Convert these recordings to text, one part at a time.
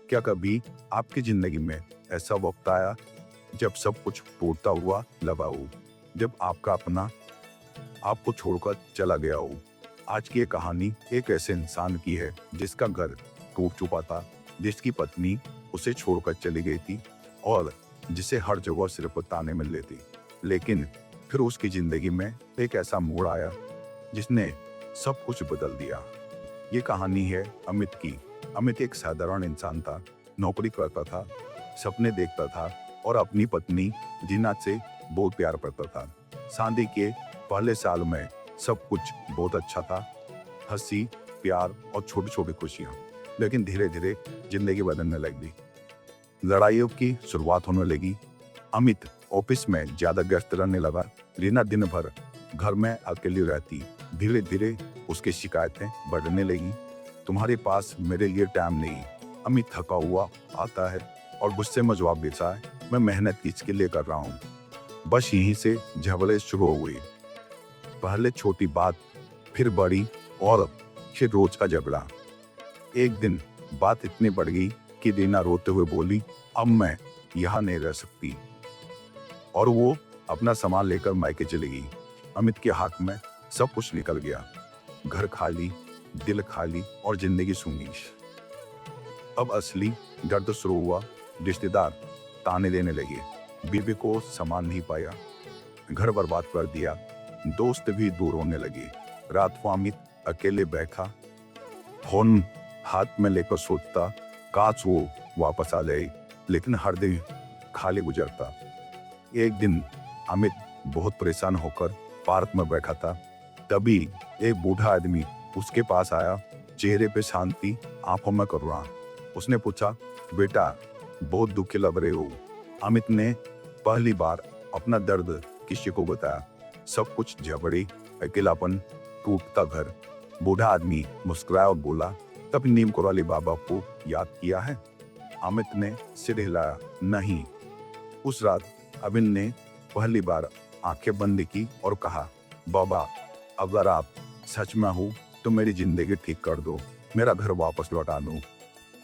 क्या कभी आपकी जिंदगी में ऐसा वक्त आया जब सब कुछ टूटता हुआ लगा हो, जब आपका अपना आपको छोड़कर चला गया हो? आज की ये कहानी एक ऐसे इंसान की है जिसका घर टूट चुका था, जिसकी पत्नी उसे छोड़कर चली गई थी और जिसे हर जगह सिर्फ ताने मिल रहे थे। लेकिन फिर उसकी जिंदगी में एक ऐसा मोड़ आया जिसने सब कुछ बदल दिया। ये कहानी है अमित की। अमित एक साधारण इंसान था, नौकरी करता था, सपने देखता था और अपनी पत्नी जीना से बहुत प्यार करता था। शादी के पहले साल में सब कुछ बहुत अच्छा था, हंसी, प्यार और छोटी छोटी खुशियां। लेकिन धीरे धीरे जिंदगी बदलने लगी, लड़ाइयों की शुरुआत होने लगी। अमित ऑफिस में ज्यादा व्यस्त रहने लगा, रीना दिन भर घर में अकेली रहती। धीरे धीरे उसकी शिकायतें बढ़ने लगी। तुम्हारे पास मेरे लिए टाइम नहीं। अमित थका हुआ आता है और गुस्से में जवाब देता है, मैं मेहनत किसके लिए कर रहा हूँ। बस यहीं से झगड़े शुरू हो गए। पहले छोटी बात, फिर बड़ी और फिर रोज का झगड़ा। एक दिन बात इतनी बढ़ गई कि रीना रोते हुए बोली, अब मैं यहाँ नहीं रह सकती, और वो अपना सामान लेकर मायके चली गई। अमित के हाथ में सब कुछ निकल गया, घर खाली, दिल खाली और जिंदगी सूनी। अब असली दर्द शुरू हुआ। रिश्तेदार ताने देने लगे, बीवी को सामान नहीं पाया, घर बर्बाद कर दिया, दोस्त भी दूर होने लगे। रात को अमित अकेले बैठा, फोन हाथ में लेकर सोचता, काश वो वापस आ जाए, लेकिन हर दिन खाली गुजरता। एक दिन अमित बहुत परेशान होकर पार्क में बैठा था। तभी एक बूढ़ा आदमी उसके पास आया, चेहरे पे शांति, आंखों में करुणा। उसने पूछा, बेटा बहुत दुखी लग रहे हो। अमित ने पहली बार अपना दर्द किसी को बताया। सब कुछ झगड़े, अकेलापन, टूटता घर। बूढ़ा आदमी मुस्कुराया और बोला, कभी नीम करौली बाबा को याद किया है? अमित ने सिर हिलाया, नहीं। उस रात अमित ने पहली बार आंखें बंद की और कहा, बाबा अगर आप सच में हो तो मेरी जिंदगी ठीक कर दो, मेरा घर वापस लौटा दो।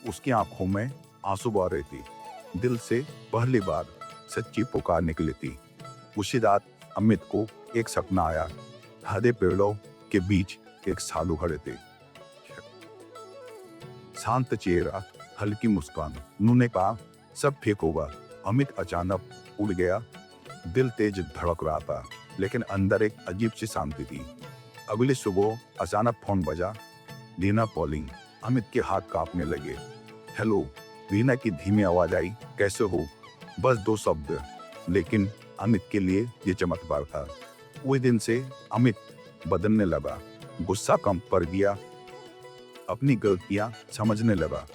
उसकी आंखों में आंसू बह रहे थे। दिल से पहली बार सच्ची पुकार निकली थी। उसी रात अमित को एक सपना आया। हरे पेड़ों के बीच एक साधु खड़े थे, शांत चेहरा, हल्की मुस्कान। उन्होंने कहा, सब ठीक होगा। अमित अचानक उड़ गया। दिल तेज धड़क रहा था, लेकिन अंदर एक अजीब सी शांति थी। अगली सुबह अचानक फोन बजा, रीना कॉलिंग। अमित के हाथ कांपने लगे। हेलो, रीना की धीमी आवाज आई, कैसे हो? बस 2 शब्द, लेकिन अमित के लिए ये चमत्कार था। उस दिन से अमित बदलने लगा, गुस्सा कम पड़ गया, अपनी गलतियां समझने लगा।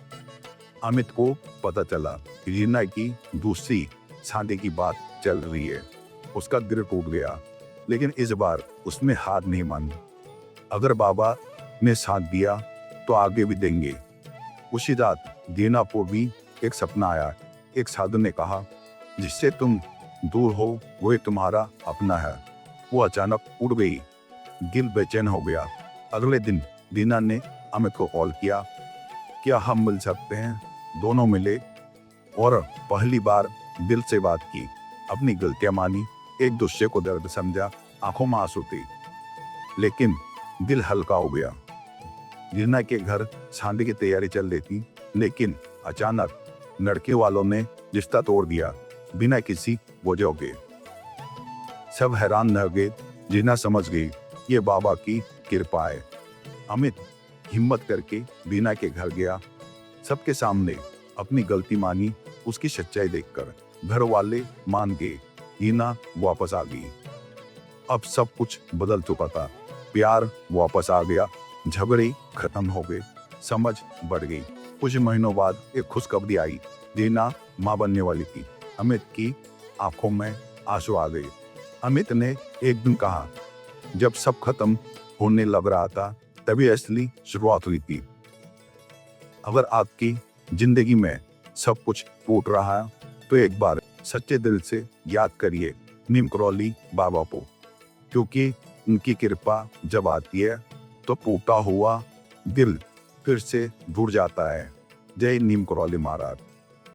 अमित को पता चला रीना की दूसरी शादी की बात चल रही है। उसका दिल टूट गया, लेकिन इस बार उसने हार नहीं मानी। अगर बाबा ने साथ दिया तो आगे भी देंगे। उसी रात रीना को भी एक सपना आया। एक साधु ने कहा, जिससे तुम दूर हो वही तुम्हारा अपना है। वो अचानक उड़ गई। दिल बेचैन हो गया। अगले दिन रीना ने अमित को कॉल किया, क्या हम मिल सकते हैं? दोनों मिले और पहली बार दिल से बात की, अपनी गलतियां मानी, एक दूसरे को दर्द समझा। आंखों में आंसू थे, लेकिन दिल हल्का हो गया। रीना के घर शादी की तैयारी चल रही थी, लेकिन अचानक लड़के वालों ने रिश्ता तोड़ दिया, बिना किसी वजह के। सब हैरान रह गए। रीना समझ गई, ये बाबा की कृपा है। अमित हिम्मत करके रीना के घर गया। सबके सामने अपनी गलती मानी। उसकी सच्चाई देखकर घर वाले मान गए। रीना वापस आ गई। अब सब कुछ बदल चुका था। प्यार वापस आ गया, झगड़े खत्म हो गए, समझ बढ़ गई। कुछ महीनों बाद एक खुशखबरी आई, रीना मां बनने वाली थी। अमित की आंखों में आंसू आ गए। अमित ने एक दिन कहा, जब सब खत्म होने लग रहा था तभी असली शुरुआत हुई थी। अगर आपकी जिंदगी में सब कुछ टूट रहा है तो एक बार सच्चे दिल से याद करिए नीम करौली बाबा को, क्योंकि उनकी कृपा जब आती है तो टूटा हुआ दिल फिर से जुड़ जाता है। जय नीम करौली महाराज।